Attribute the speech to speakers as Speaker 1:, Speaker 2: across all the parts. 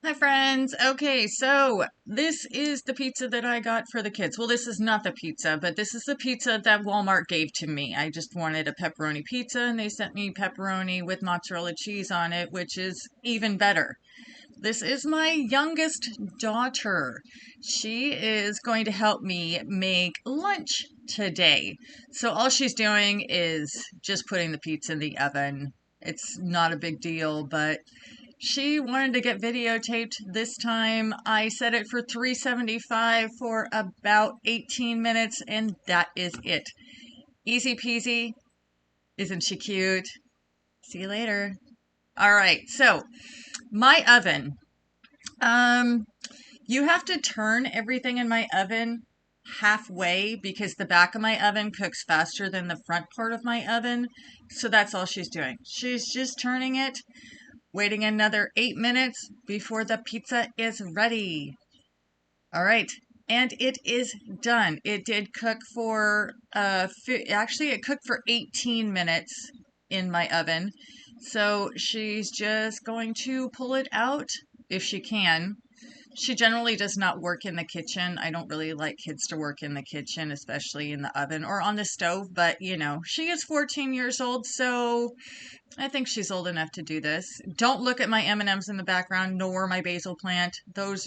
Speaker 1: Hi friends. Okay, so this is the pizza that I got for the kids. Well, this is not the pizza, but this is the pizza that Walmart gave to me. I just wanted a pepperoni pizza and they sent me pepperoni with mozzarella cheese on it, which is even better. This is my youngest daughter. She is going to help me make lunch today. So all she's doing is just putting the pizza in the oven. It's not a big deal, but she wanted to get videotaped this time. I set it for 375 for about 18 minutes, and that is it. Easy peasy. Isn't she cute? See you later. All right, so my oven. Um, you have to turn everything in my oven halfway because the back of my oven cooks faster than the front part of my oven. So that's all she's doing. She's just turning it, waiting another 8 minutes before the pizza is ready. All right. And it is done. It did cook for, actually, it cooked for 18 minutes in my oven. So she's just going to pull it out if she can. She generally does not work in the kitchen. I don't really like kids to work in the kitchen, especially in the oven or on the stove. But, she is 14 years old, so I think she's old enough to do this. Don't look at my M&Ms in the background, nor my basil plant. Those,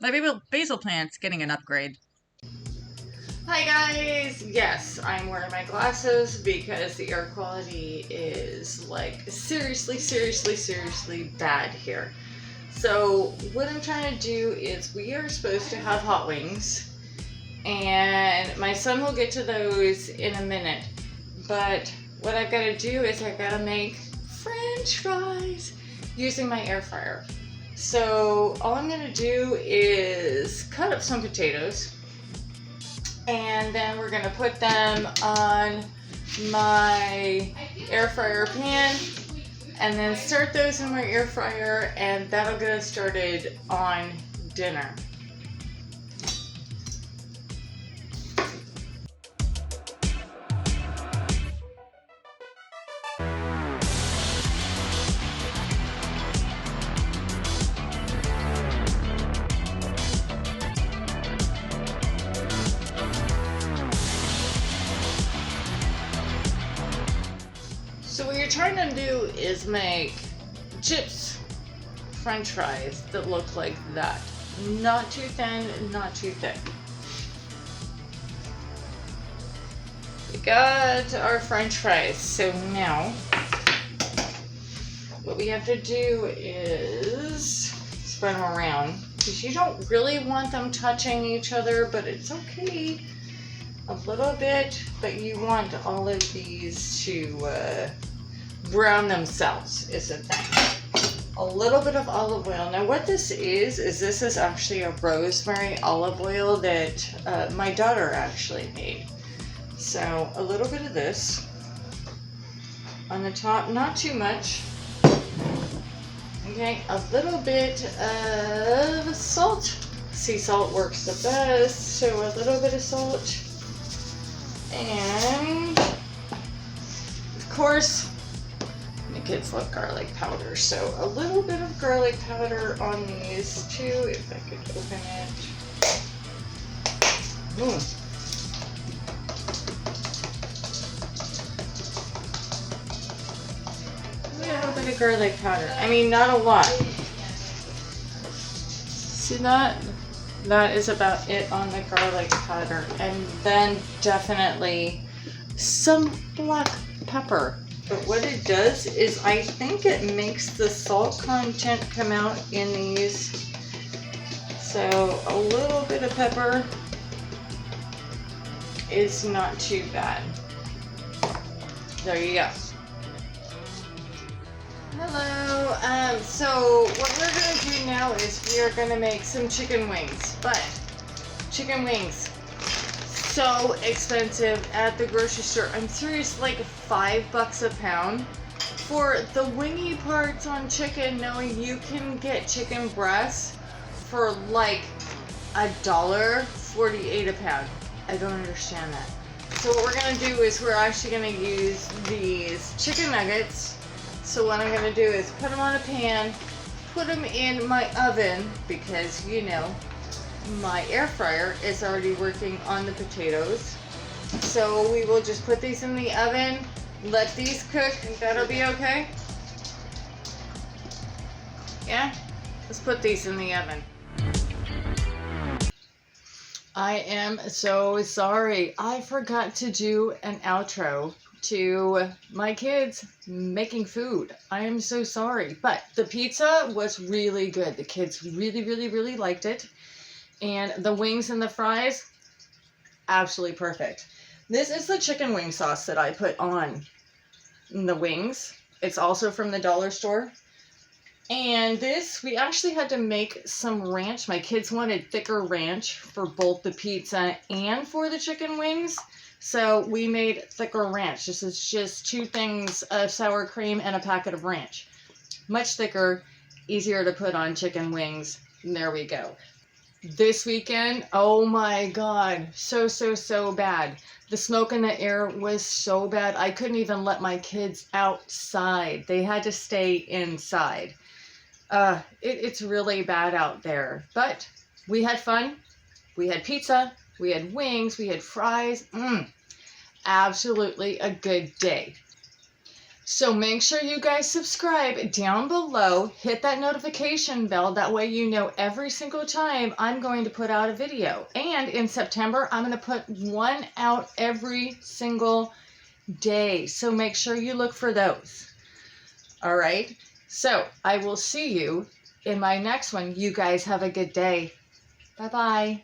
Speaker 1: my basil plant's getting an upgrade. Hi guys! Yes, I'm wearing my glasses because the air quality is like seriously bad here. So what I'm trying to do is we are supposed to have hot wings and my son will get to those in a minute. But what I've got to do is I've got to make French fries using my air fryer. So all I'm going to do is cut up some potatoes and then we're going to put them on my air fryer pan and then start those in my air fryer, and that'll get us started on dinner. So what you're trying to do is make chips French fries that look like that. Not too thin, not too thick. We got our French fries. So now what we have to do is spread them around because you don't really want them touching each other, but it's okay. A little bit, but you want all of these to brown themselves is the thing. A little bit of olive oil. Now what this is actually a rosemary olive oil that my daughter actually made. So a little bit of this on the top, not too much. Okay, a little bit of salt. Sea salt works the best, so a little bit of salt. And of course, the kids love garlic powder, so a little bit of Garlic powder on these too, if I could open it. A little bit of garlic powder. I mean, not a lot. See that? That is about it on the garlic powder. And then definitely some black pepper. But what it does is I think it makes the salt content come out in these. So a little bit of pepper is not too bad. There you go. Hello. So what we're going to do now is we are going to make some chicken wings. But chicken wings, so expensive at the grocery store. I'm serious, like $5 a pound for the wingy parts on chicken, knowing you can get chicken breasts for like $1.48 a pound. I don't understand that. So what we're going to do is we're actually going to use these chicken nuggets. So what I'm going to do is put them on a pan, put them in my oven because, you know, my air fryer is already working on the potatoes. So we will just put these in the oven, let these cook. That'll be okay? Yeah? Let's put these in the oven. I am so sorry. I forgot to do an outro to my kids making food. I am so sorry. But the pizza was really good. The kids really, really, really liked it. And the wings and the fries, absolutely perfect. This is the chicken wing sauce that I put on the wings. It's also from the dollar store. And this, we actually had to make some ranch. My kids wanted thicker ranch for both the pizza and for the chicken wings. So we made thicker ranch. This is just 2 things of sour cream and a packet of ranch. Much thicker, easier to put on chicken wings. And there we go. This weekend, oh my God, so bad. The smoke in the air was so bad. I couldn't even let my kids outside. They had to stay inside. It's really bad out there, but we had fun. We had pizza, we had wings, we had fries. Absolutely a good day. So make sure you guys subscribe down below, hit that notification bell. That way you know every single time I'm going to put out a video. And in September, I'm going to put one out every single day. So make sure you look for those. All right. So I will see you in my next one. You guys have a good day. Bye-bye.